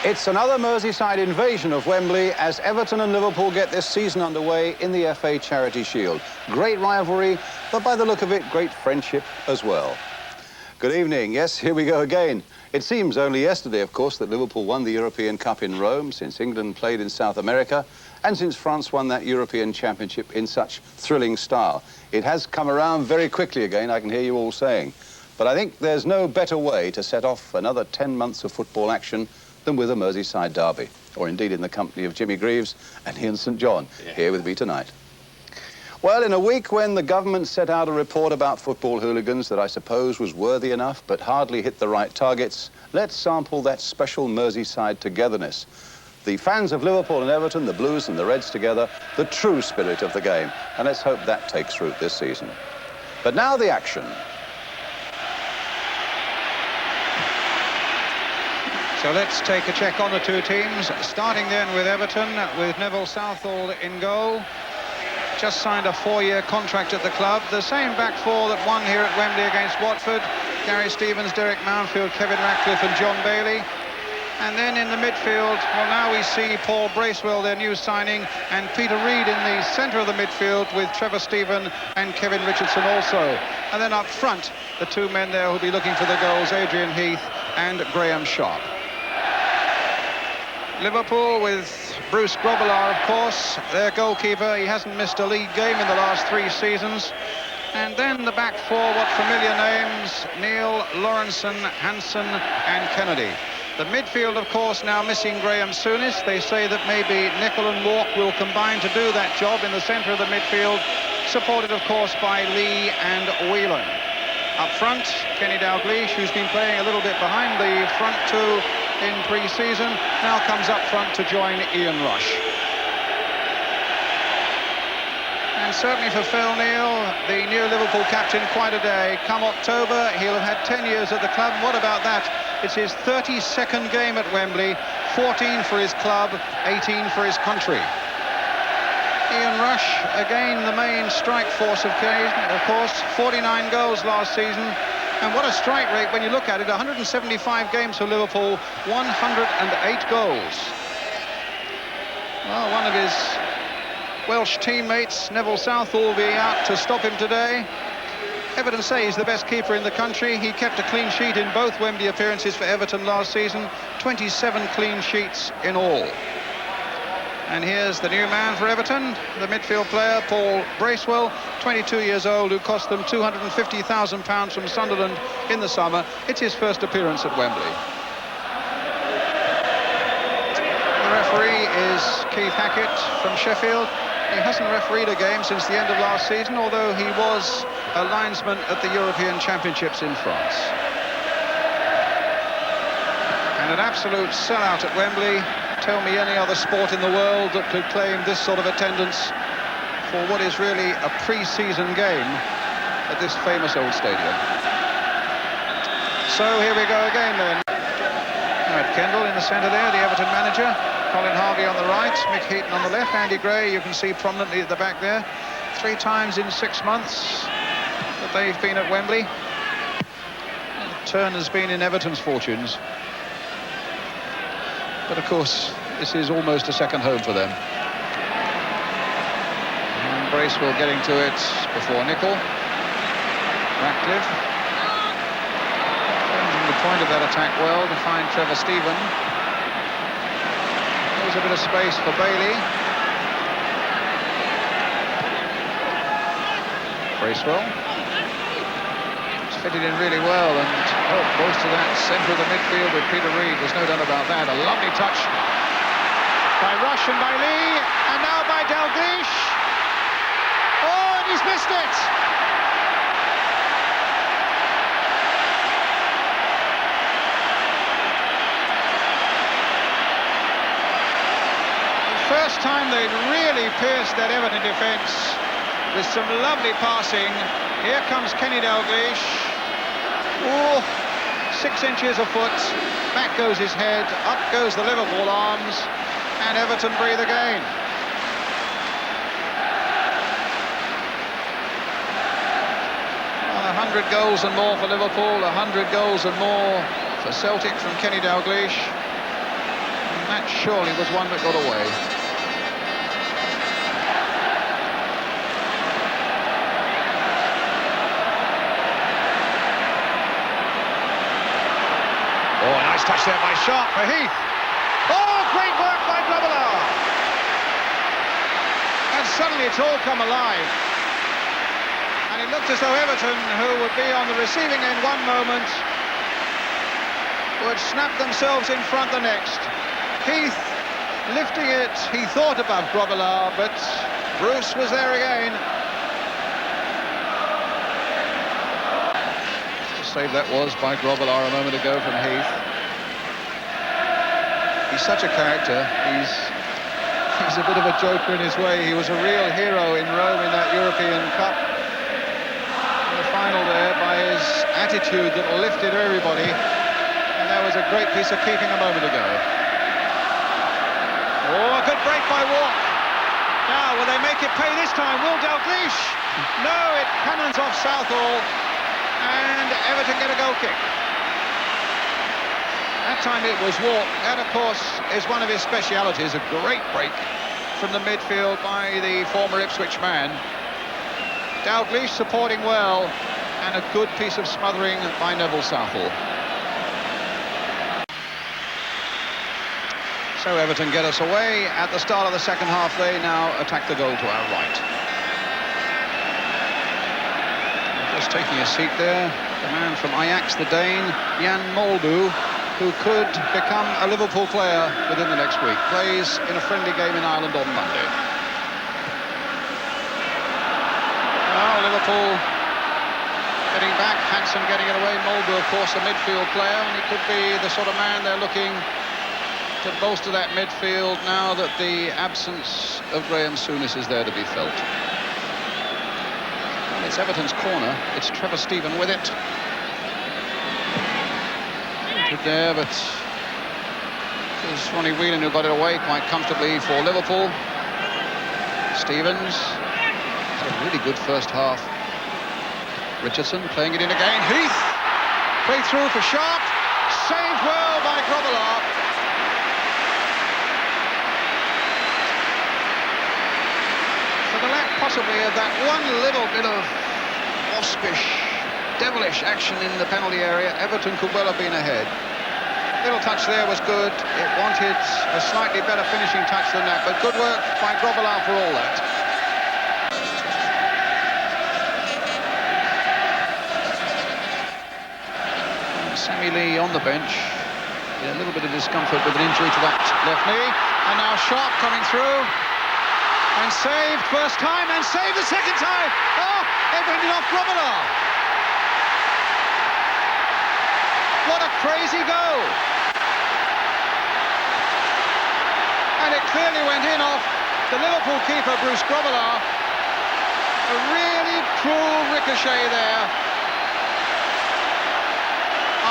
It's another Merseyside invasion of Wembley as Everton and Liverpool get this season underway in the FA Charity Shield. Great rivalry, but by the look of it, great friendship as well. Good evening. Yes, here we go again. It seems only yesterday, of course, that Liverpool won the European Cup in Rome, since England played in South America, and since France won that European Championship in such thrilling style. It has come around very quickly again, I can hear you all saying. But I think there's no better way to set off another 10 months of football action than with a Merseyside derby, or indeed in the company of Jimmy Greaves and Ian St John, here with me tonight. Well, in a week when the government set out a report about football hooligans that I suppose was worthy enough but hardly hit the right targets, let's sample that special Merseyside togetherness. The fans of Liverpool and Everton, the Blues and the Reds together, the true spirit of the game. And let's hope that takes root this season. But now the action. So let's take a check on the two teams, starting then with Everton, with Neville Southall in goal. Just signed a 4-year contract at the club. The same back four that won here at Wembley against Watford. Gary Stevens, Derek Mountfield, Kevin Ratcliffe and John Bailey. And then in the midfield, well, now we see Paul Bracewell, their new signing, and Peter Reid in the centre of the midfield with Trevor Stephen and Kevin Richardson also. And then up front, the two men there who'll be looking for the goals, Adrian Heath and Graham Sharp. Liverpool with Bruce Grobbelaar, of course, their goalkeeper. He hasn't missed a league game in the last 3 seasons. And then the back four, what familiar names, Neil, Lawrenson, Hansen and Kennedy. The midfield, of course, now missing Graham Souness. They say that maybe Nicol and Walk will combine to do that job in the centre of the midfield, supported, of course, by Lee and Whelan. Up front, Kenny Dalglish, who's been playing a little bit behind the front two in pre-season, now comes up front to join Ian Rush. And certainly for Phil Neal, the new Liverpool captain, quite a day. Come October, he'll have had 10 years at the club. And what about that? It's his 32nd game at Wembley, 14 for his club, 18 for his country. Ian Rush, again the main strike force of course, 49 goals last season. And what a strike rate when you look at it, 175 games for Liverpool, 108 goals. Well, one of his Welsh teammates, Neville Southall, will be out to stop him today. Everton say he's the best keeper in the country. He kept a clean sheet in both Wembley appearances for Everton last season, 27 clean sheets in all. And here's the new man for Everton, the midfield player, Paul Bracewell, 22 years old, who cost them £250,000 from Sunderland in the summer. It's his first appearance at Wembley. The referee is Keith Hackett from Sheffield. He hasn't refereed a game since the end of last season, although he was a linesman at the European Championships in France. And an absolute sellout at Wembley. Tell me any other sport in the world that could claim this sort of attendance for what is really a pre-season game at this famous old stadium. So here we go again then. Right, Kendall in the centre there, the Everton manager. Colin Harvey on the right, Mick Heaton on the left. Andy Gray, you can see prominently at the back there. 3 times in 6 months that they've been at Wembley. And the turn has been in Everton's fortunes. But of course, this is almost a second home for them. And Bracewell getting to it before Nicol. Ratcliffe. Changing the point of that attack well to find Trevor Stephen. There's a bit of space for Bailey. Bracewell. Fitted in really well and helped most of that centre of the midfield with Peter Reid. There's no doubt about that. A lovely touch by Rush and by Lee, and now by Dalglish. Oh, and he's missed it! The first time they'd really pierced that Everton defence with some lovely passing. Here comes Kenny Dalglish. Oh, 6 inches a foot. Back goes his head. Up goes the Liverpool arms. And Everton breathe again. 100 goals and more for Liverpool, 100 goals and more for Celtic from Kenny Dalglish. That surely was one that got away. Oh, nice touch there by Sharp for Heath. Oh, great work by Grobbelaar. And suddenly it's all come alive. And it looked as though Everton, who would be on the receiving end one moment, would snap themselves in front the next. Heath lifting it, he thought above Grobbelaar, but Bruce was there again. Save that was by Grobbelaar a moment ago from Heath. He's such a character. He's a bit of a joker in his way. He was a real hero in Rome in that European Cup. In the final there, by his attitude that lifted everybody. And that was a great piece of keeping a moment ago. Oh, a good break by Walk. Now, will they make it pay this time? Will Dalglish? No, it cannons off Southall. And Everton get a goal kick. That time it was Walk. That, of course, is one of his specialities. A great break from the midfield by the former Ipswich man. Dalglish supporting well, and a good piece of smothering by Neville Southall. So Everton get us away. At the start of the second half, they now attack the goal to our right. Just taking a seat there, the man from Ajax, the Dane, Jan Moldu, who could become a Liverpool player within the next week. Plays in a friendly game in Ireland on Monday. Well, Liverpool getting back, Hansen getting it away. Moldu, of course, a midfield player, and he could be the sort of man they're looking to bolster that midfield now that the absence of Graham Souness is there to be felt. It's Everton's corner. It's Trevor Stephen with it. Good there, but it was Ronnie Whelan who got it away quite comfortably for Liverpool. Stevens had a really good first half. Richardson playing it in again. Heath play through for Sharp. Saved well by Grobbelaar. For the lack possibly of that one little bit of waspish, devilish action in the penalty area, Everton could well have been ahead. Little touch there was good. It wanted a slightly better finishing touch than that, but good work by Grobbelaar for all that. Sammy Lee on the bench. A little bit of discomfort with an injury to that left knee. And now Sharp coming through. And saved first time, and saved the second time. Oh, it went off Grobbelaar. What a crazy goal. And it clearly went in off the Liverpool keeper, Bruce Grobbelaar. A really cruel ricochet there.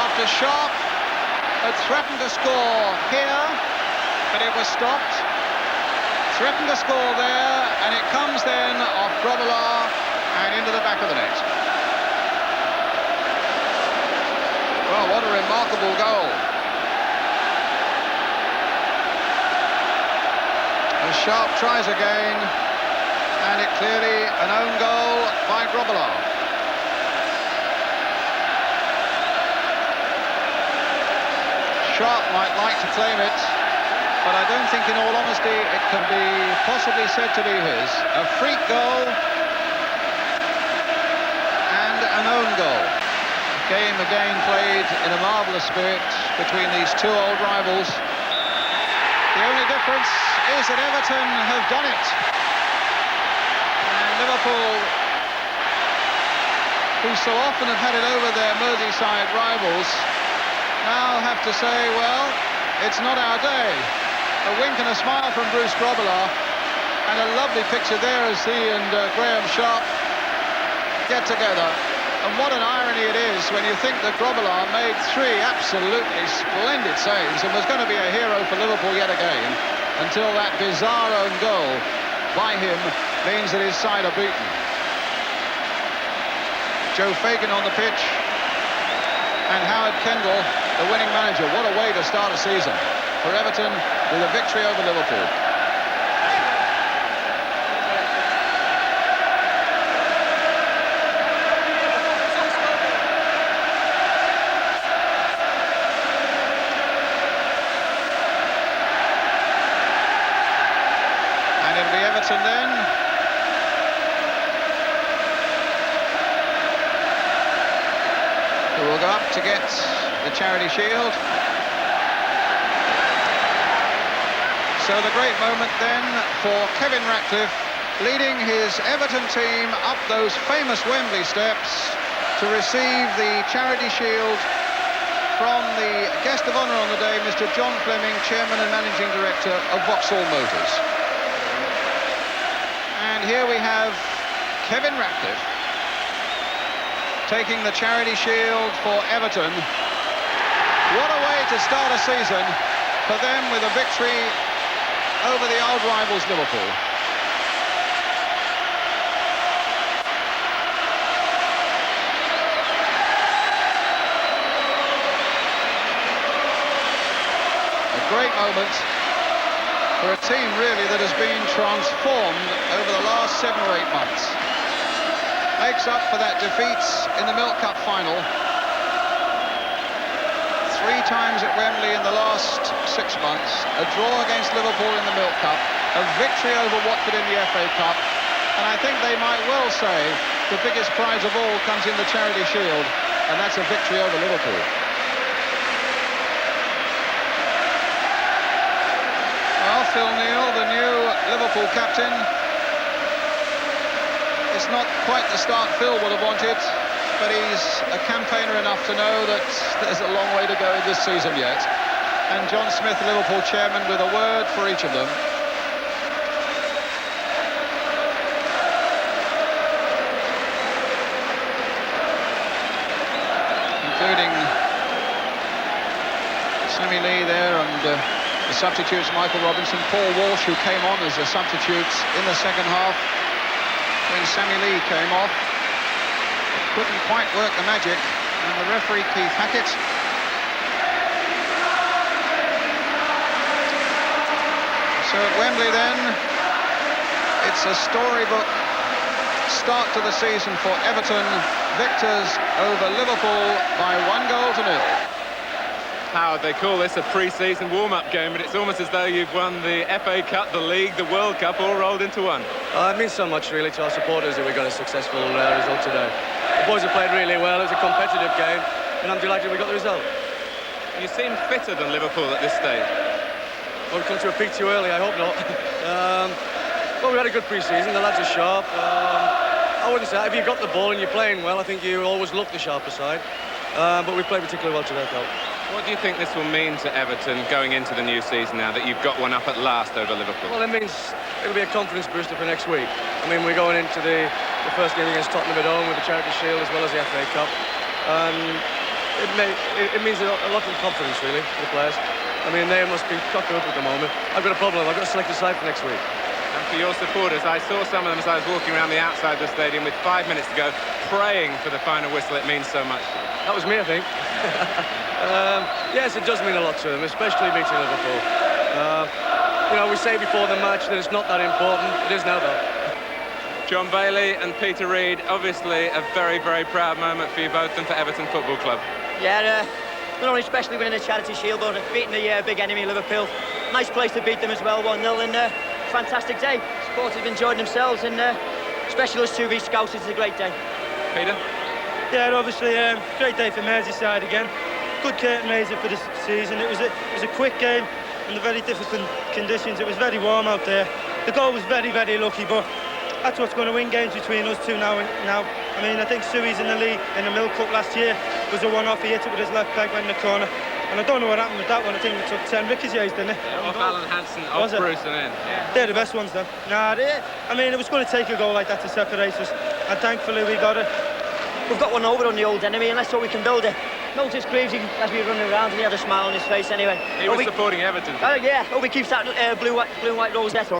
After Sharp had threatened to score here, but it was stopped. Threatened to score there, and it comes then off Grobbelaar and into the back of the net. Well, what a remarkable goal. And Sharp tries again, and it clearly an own goal by Grobbelaar. Sharp might like to claim it, but I don't think, in all honesty, it can be possibly said to be his. A freak goal and an own goal. The game again played in a marvellous spirit between these two old rivals. The only difference is that Everton have done it. And Liverpool, who so often have had it over their Merseyside rivals, now have to say, well, it's not our day. A wink and a smile from Bruce Grobbelaar, and a lovely picture there as he and Graham Sharp get together. And what an irony it is when you think that Grobbelaar made three absolutely splendid saves and was going to be a hero for Liverpool yet again, until that bizarre own goal by him means that his side are beaten. Joe Fagan on the pitch, and Howard Kendall, the winning manager. What a way to start a season. for Everton with a victory over Liverpool. And it'll be Everton then. Who will go up to get the Charity Shield. So the great moment then for Kevin Ratcliffe, leading his Everton team up those famous Wembley steps to receive the Charity Shield from the guest of honour on the day, Mr. John Fleming, Chairman and Managing Director of Vauxhall Motors. And here we have Kevin Ratcliffe taking the Charity Shield for Everton. What a way to start a season for them, with a victory over the old rivals Liverpool. A great moment for a team really that has been transformed over the last 7 or 8 months. Makes up for that defeat in the Milk Cup final. 3 times at Wembley in the last 6 months, a draw against Liverpool in the Milk Cup, a victory over Watford in the FA Cup, and I think they might well say the biggest prize of all comes in the Charity Shield, and that's a victory over Liverpool. Well, Phil Neal, the new Liverpool captain, it's not quite the start Phil would have wanted, but he's a campaigner enough to know that there's a long way to go in this season yet. And John Smith, Liverpool chairman, with a word for each of them. Including Sammy Lee there, and the substitutes Michael Robinson, Paul Walsh, who came on as a substitute in the second half when Sammy Lee came off. Couldn't quite work the magic, and the referee Keith Hackett. So at Wembley then, it's a storybook start to the season for Everton, victors over Liverpool by 1-0. Howard, they call this a pre-season warm-up game, but it's almost as though you've won the FA Cup, the League, the World Cup, all rolled into one. It means so much, really, to our supporters that we got a successful result today. The boys have played really well. It was a competitive game, and I'm delighted we got the result. You seem fitter than Liverpool at this stage. Well, we've come to a peak too early, I hope not. Well, we had a good pre-season. The lads are sharp. I wouldn't say, if you've got the ball and you're playing well, I think you always look the sharper side. But we played particularly well today, I felt. What do you think this will mean to Everton going into the new season now that you've got one up at last over Liverpool? Well, it means it'll be a confidence booster for next week. I mean, we're going into the first game against Tottenham at home with the Charity Shield as well as the FA Cup. It means a lot of confidence, really, for the players. I mean, they must be cocked up at the moment. I've got a problem. I've got to select a side for next week. And for your supporters, I saw some of them as I was walking around the outside of the stadium with 5 minutes to go, praying for the final whistle. It means so much to them. That was me, I think. Yes, it does mean a lot to them, especially meeting Liverpool. You know, we say before the match that it's not that important. It is now, though. John Bailey and Peter Reid, obviously a very, very proud moment for you both and for Everton Football Club. Yeah, not only especially winning the Charity Shield, but beating the big enemy, Liverpool. Nice place to beat them as well, 1-0, and fantastic day. Supporters have enjoyed themselves, and especially us 2 v Scousers, it's a great day. Peter? Yeah, obviously, great day for Merseyside again. Good curtain raiser for the season. It was a quick game under very difficult conditions. It was very warm out there. The goal was very, very lucky, but that's what's going to win games between us two now. I mean, I think Suey's in the league in the Milk Cup last year was a one-off. He hit it with his left leg, went in the corner. And I don't know what happened with that one. I think it took 10 ricochet's, didn't it? Off Alan Hansen, off Bruce and in. Yeah. They're the best ones, though. I mean, it was going to take a goal like that to separate us. And thankfully, we got it. We've got one over on the old enemy, and that's all we can build it. Notice Greaves as we were running around, and he had a smile on his face anyway. He was supporting Everton. Yeah, hope he keeps that blue and white rosette on.